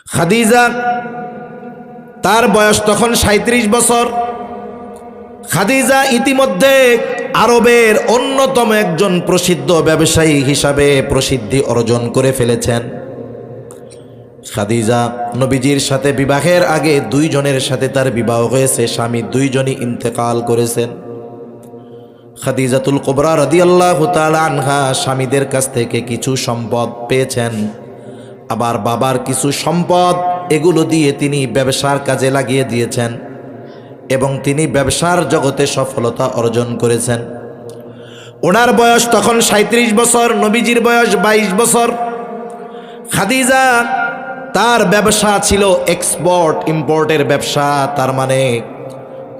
খাদিজা তার বয়স তখন ৩৭ বছর। খাদিজা ইতিমধ্যে আরবের অন্যতম একজন প্রসিদ্ধ ব্যবসায়ী হিসাবে প্রসিদ্ধি অর্জন করে ফেলেছেন। খাদিজা নবীজির সাথে বিবাহের আগে 2 জনের সাথে তার বিবাহ হয়েছে, স্বামী 2 জনই ইন্তেকাল করেছেন। খাদিজাতুল কুবরা রাদিয়াল্লাহু তাআলা আনহা স্বামীদের কাছ থেকে কিছু সম্পদ পেয়েছেন, আবার বাবার কিছু সম্পদ, এগুলো দিয়ে তিনি ব্যবসার কাজে লাগিয়ে দিয়েছেন এবং তিনি ব্যবসার জগতে সফলতা অর্জন করেছেন। ওনার বয়স তখন ৩৭ বছর, নবীজির বয়স 22 বছর। খাদিজা তার ব্যবসা ছিল এক্সপোর্ট ইম্পোর্টের ব্যবসা, তার মানে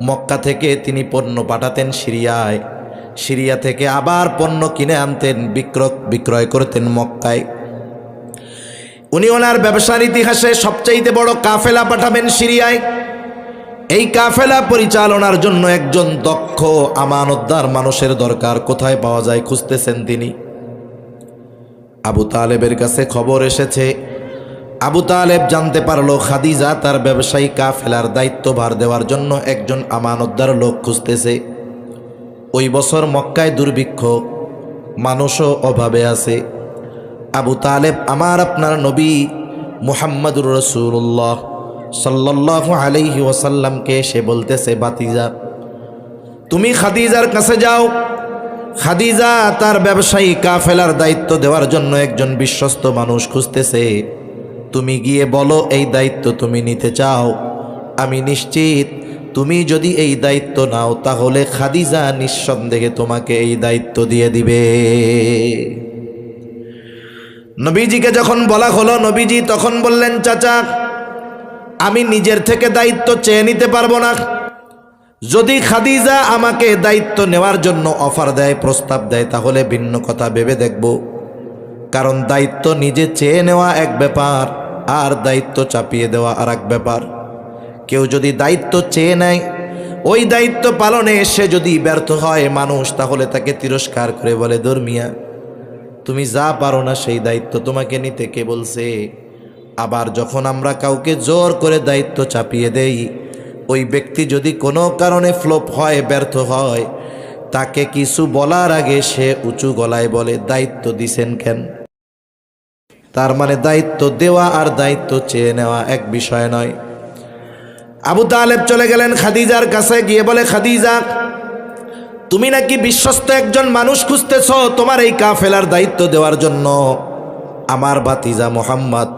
মক্কা থেকে তিনি পণ্য পাঠাতেন সিরিয়ায়, সিরিয়া থেকে আবার পণ্য কিনে আনতেন, বিক্রয় করতেন মক্কায়। উনি ওনার ব্যবসার ইতিহাসে সবচাইতে বড় কাফেলা পাঠাবেন সিরিয়ায়। এই কাফেলা পরিচালনার জন্য একজন দক্ষ আমানতদার মানুষের দরকার। কোথায় পাওয়া যায় খুঁজতেছেন তিনি। আবু তালেবের কাছে খবর এসেছে। আবু তালেব জানতে পারলো খাদিজা তার ব্যবসায়ী কাফেলার দায়িত্বভার দেওয়ার জন্য একজন আমানতদার লোক খুঁজতেছে। ওই বছর মক্কায় দুর্ভিক্ষ, মানুষও অভাবে আছে। আবু তালেব আপনার নবী মুহাম্মদুর রাসূলুল্লাহ সাল্লাল্লাহু আলাইহি ওয়াসাল্লামকে এসে বলতেছে, ভাতিজা তুমি খাদিজার কাছে যাও। খাদিজা তার ব্যবসায়ী কাফেলার দায়িত্ব দেওয়ার জন্য একজন বিশ্বস্ত মানুষ খুঁজতেছে। তুমি গিয়ে বলো এই দায়িত্ব তুমি নিতে চাও। আমি নিশ্চিত তুমি যদি এই দায়িত্ব নাও তাহলে খাদিজা নিঃসন্দেহে তোমাকে এই দায়িত্ব দিয়ে দিবে। নবীজিকে যখন বলা হলো, নবীজি তখন বললেন, চাচা আমি নিজের থেকে দায়িত্ব চেয়ে নিতে পারবো না। যদি খাদিজা আমাকে দায়িত্ব নেওয়ার জন্য অফার দেয়, প্রস্তাব দেয়, তাহলে ভিন্ন কথা ভেবে দেখব। কারণ দায়িত্ব নিজে চেয়ে নেওয়া এক ব্যাপার, আর দায়িত্ব চাপিয়ে দেওয়া আর এক ব্যাপার। কেউ যদি দায়িত্ব চেয়ে নেয়, ওই দায়িত্ব পালনে সে যদি ব্যর্থ হয় মানুষ, তাহলে তাকে তিরস্কার করে বলে, ধর্মিয়া তুমি যা পারো না সেই দায়িত্ব তোমাকে নিতে কে বলছে। আবার যখন আমরা কাউকে জোর করে দায়িত্ব চাপিয়ে দেই, ওই ব্যক্তি যদি কোনো কারণে ফ্লপ হয়, ব্যর্থ হয়, তাকে কিছু বলার আগে সে উঁচু গলায় বলে, দায়িত্ব দিছেন কেন? তার মানে দায়িত্ব দেওয়া আর দায়িত্ব চেয়ে নেওয়া এক বিষয় নয়। আবু তালেব চলে গেলেন খাদিজার কাছে, গিয়ে বলে, খাদিজা তুমি নাকি বিশ্বস্ত একজন মানুষ খুঁজতেছ তোমার এই কাফেলার দায়িত্ব দেওয়ার জন্য। আমার ভাতিজা মুহাম্মদ